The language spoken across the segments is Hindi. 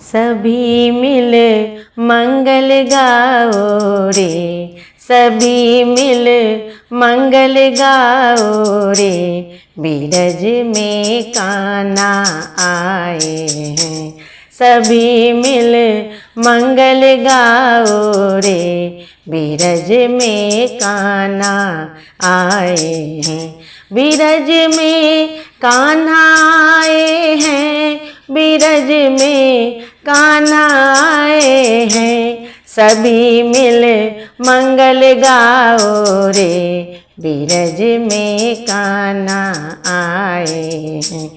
सभी मिल मंगल गाओ रे, सभी मिल मंगल गाओ रे, बीरज में कान्हा आए हैं। सभी मिल मंगल गाओ रे, बीरज में कान्हा आए हैं। बीरज में कान्हा आए हैं, बीरज में कान्हा आए हैं। सभी मिल मंगल गाओ रे, बीरज में कान्हा आए हैं।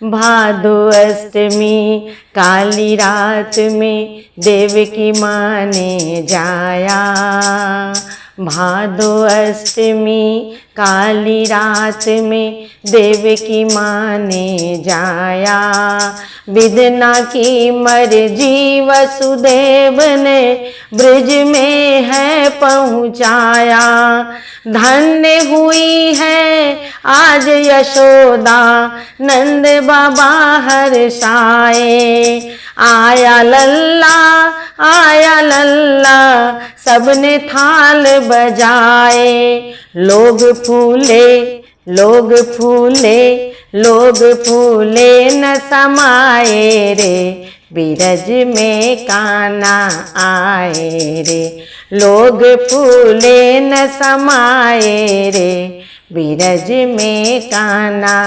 भादो अष्टमी काली रात में देवकी माँ ने जाया। भादो अष्टमी काली रात में देवकी माँ ने जाया। विदना की मर्जी वसुदेव ने ब्रज में है पहुँचाया। धन्य हुई है आज यशोदा, नंद बाबा हर्षाए। आया लल्ला आया लल्ला, सबने थाल बजाए। लोग फूले लोग फूले लोग फूले न समाए रे, बीरज में कान्हा आए रे। लोग फूले न समाए रे, बीरज में कान्हा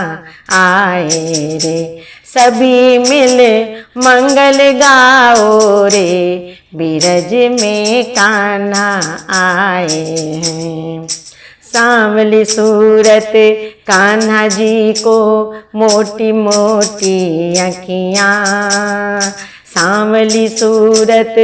आए रे। सभी मिल मंगल गाओ रे, बीरज में कान्हा आए हैं। सांवली सूरत कान्हा जी को मोटी मोटी आँखियाँ। सांवली सूरत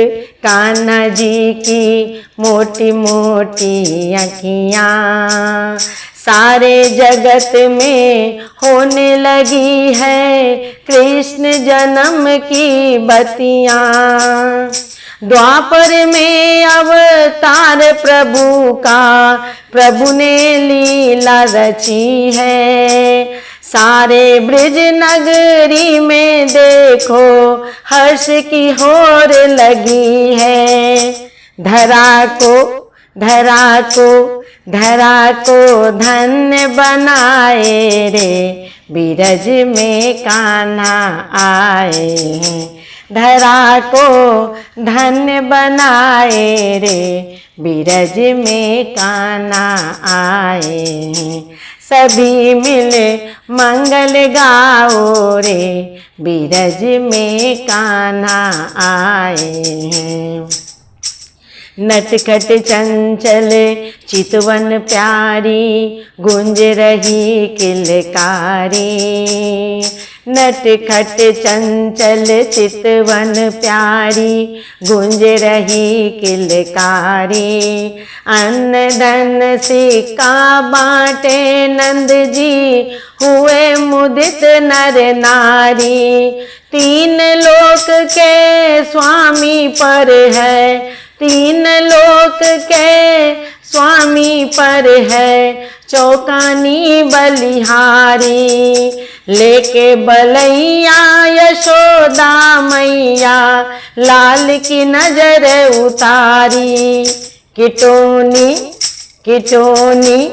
कान्हा जी की मोटी मोटी आँखियाँ। सारे जगत में होने लगी है कृष्ण जन्म की बतियाँ। द्वापर में अवतार प्रभु का, प्रभु ने लीला रची है। सारे ब्रज नगरी में देखो हर्ष की होर लगी है। धरा को धरा को धरा को धन्य बनाए रे, बीरज में कान्हा आए हैं। धरा को धन्य बनाए रे, बीरज में कान्हा आए हैं। सभी मिल मंगल गाओ रे, बीरज में कान्हा आए हैं। नटखट चंचल चितवन प्यारी, गूंज रही किलकारी। नटखट चंचल चितवन प्यारी, गूंज रही किलकारी। अन्न धन सिक्का बाँटे नंद जी, हुए मुदित नर नारी। तीन लोक के स्वामी पर है, तीन लोक के स्वामी पर है चौकानी बलिहारी। लेके बलैया यशोदा मैया, लाल की नजर उतारी। किटोनी किटोनी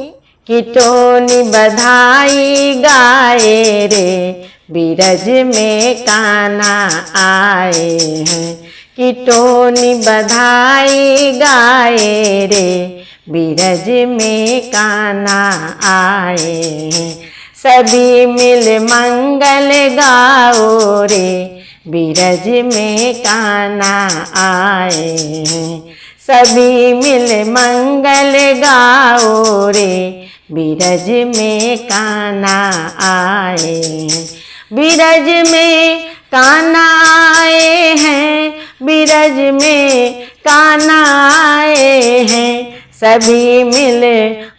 किटोनी बधाई गाए रे, बीरज में कान्हा आए हैं। किटोनी बधाई गाए रे, बीरज में कान्हा आए हैं। सभी मिल मंगल गाओ रे, बीरज में कान्हा आए हैं। सभी मिल मंगल गाओ रे, बीरज में कान्हा आए हैं। बीरज में कान्हा आए हैं, बीरज में कान्हा आए हैं। सभी मिल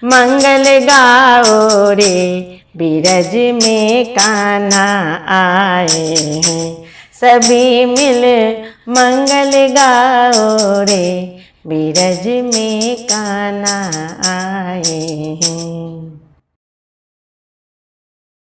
मंगल गाओ रे, बीरज में कान्हा आए हैं। सभी मिल मंगल गाओ रे, बीरज में कान्हा आए हैं।